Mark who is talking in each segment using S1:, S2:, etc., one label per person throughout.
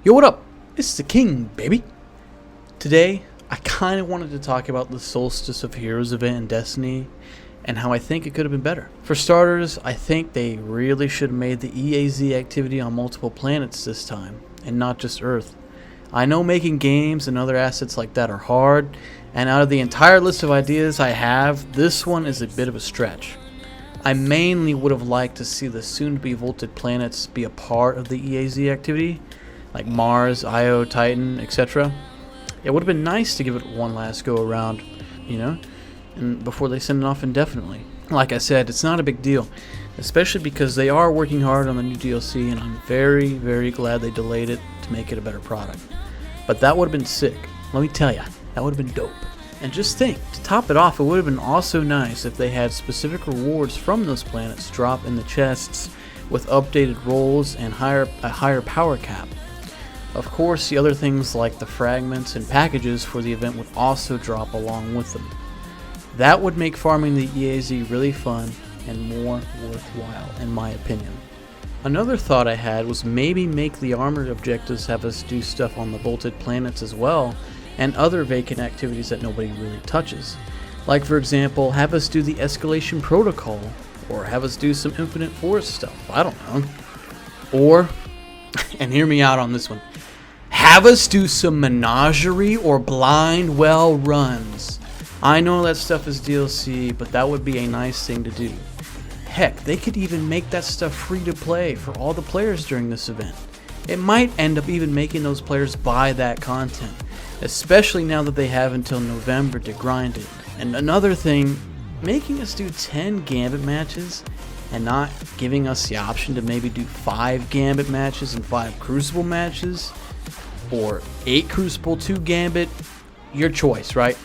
S1: Yo, what up? It's the King, baby. Today, I kind of wanted to talk about the Solstice of Heroes event in Destiny and how I think it could have been better. For starters, I think they really should have made the EAZ activity on multiple planets this time, and not just Earth. I know making games and other assets like that are hard, and out of the entire list of ideas I have, this one is a bit of a stretch. I mainly would have liked to see the soon-to-be vaulted planets be a part of the EAZ activity, like Mars, Io, Titan, etc. It would have been nice to give it one last go around, and before they send it off indefinitely. Like I said, it's not a big deal, especially because they are working hard on the new DLC, and I'm very, very glad they delayed it to make it a better product. But that would have been sick. Let me tell ya, that would have been dope. And just think, to top it off, it would have been also nice if they had specific rewards from those planets drop in the chests with updated roles and a higher power cap. Of course, the other things like the fragments and packages for the event would also drop along with them. That would make farming the EAZ really fun and more worthwhile, in my opinion. Another thought I had was maybe make the armored objectives have us do stuff on the vaulted planets as well, and other vacant activities that nobody really touches. Like, for example, have us do the escalation protocol, or have us do some infinite forest stuff, I don't know. Or, and hear me out on this one, have us do some menagerie or blind well runs. I know that stuff is DLC, but that would be a nice thing to do. Heck, they could even make that stuff free to play for all the players during this event. It might end up even making those players buy that content, especially now that they have until November to grind it. And another thing, making us do 10 Gambit matches and not giving us the option to maybe do 5 Gambit matches and 5 Crucible matches, or 8 Crucible, 2 Gambit, your choice, right?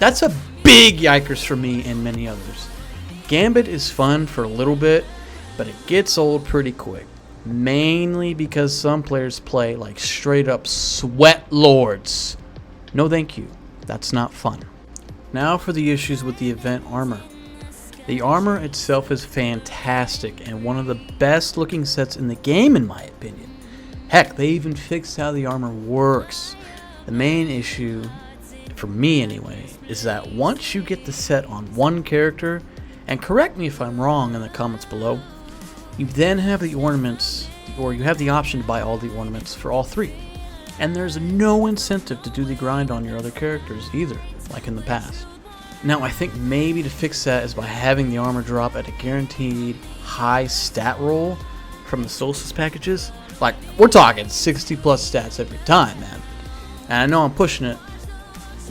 S1: That's a big yikers for me and many others. Gambit is fun for a little bit, but it gets old pretty quick. Mainly because some players play like straight up sweat lords. No thank you, that's not fun. Now for the issues with the event armor. The armor itself is fantastic and one of the best looking sets in the game in my opinion. Heck, they even fixed how the armor works. The main issue, for me anyway, is that once you get the set on one character, and correct me if I'm wrong in the comments below, you then have the ornaments, or you have the option to buy all the ornaments for all 3. And there's no incentive to do the grind on your other characters either, like in the past. Now I think maybe to fix that is by having the armor drop at a guaranteed high stat roll from the Solstice packages. Like, we're talking 60 plus stats every time, man. And I know I'm pushing it,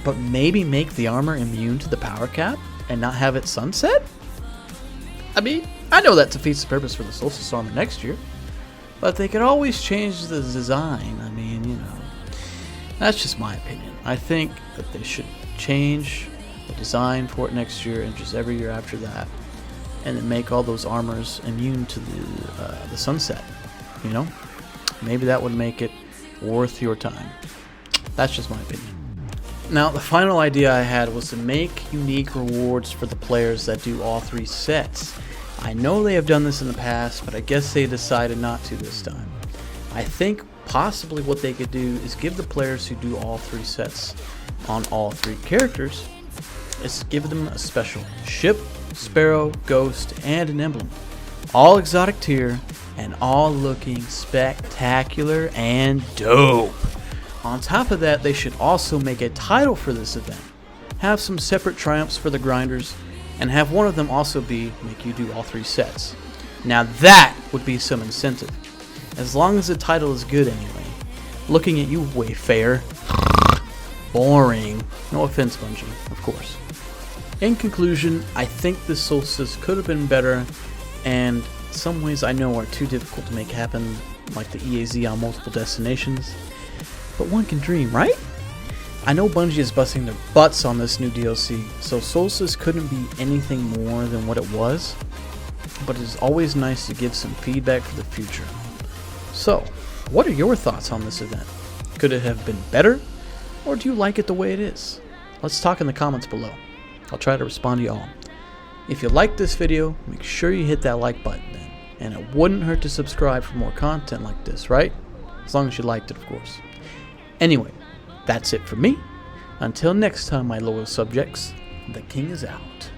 S1: but maybe make the armor immune to the power cap and not have it sunset? I mean, I know that defeats the purpose for the Solstice armor next year, but they could always change the design. I mean, that's just my opinion. I think that they should change the design for it next year and just every year after that, and then make all those armors immune to the sunset, Maybe that would make it worth your time. That's just my opinion. Now, the final idea I had was to make unique rewards for the players that do all 3 sets. I know they have done this in the past, but I guess they decided not to this time. I think possibly what they could do is give the players who do all 3 sets on all 3 characters, is give them a special ship, sparrow, ghost, and an emblem. All exotic tier, and all looking spectacular and dope. On top of that, they should also make a title for this event, have some separate triumphs for the grinders, and have one of them also be make you do all 3 sets. Now that would be some incentive, as long as the title is good anyway. Looking at you, Wayfarer. Boring. No offense, Bungie, of course. In conclusion, I think this Solstice could have been better, and some ways I know are too difficult to make happen, like the EAZ on multiple destinations. But one can dream, right? I know Bungie is busting their butts on this new DLC, so Solstice couldn't be anything more than what it was, but it is always nice to give some feedback for the future. So, what are your thoughts on this event? Could it have been better, or do you like it the way it is? Let's talk in the comments below. I'll try to respond to you all. If you liked this video, make sure you hit that like button then, and it wouldn't hurt to subscribe for more content like this, right? As long as you liked it, of course. Anyway, that's it for me. Until next time, my loyal subjects, the king is out.